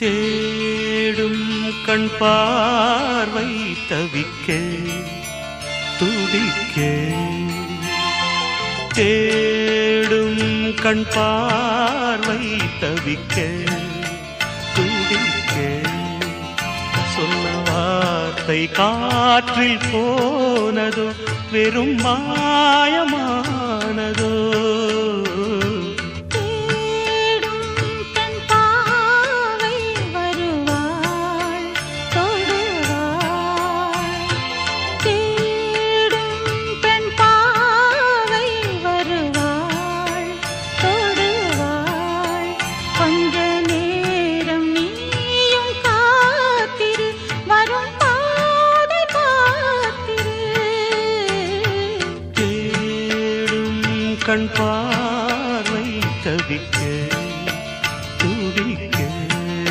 தேடும் கண் பார்வை தவிக்க துடிக்க தேடும் கண் பார்வை தவிக்க துடிக்க சொன்ன வார்த்தை காற்றில் போனதோ வெறும் மாயமானதோ கண்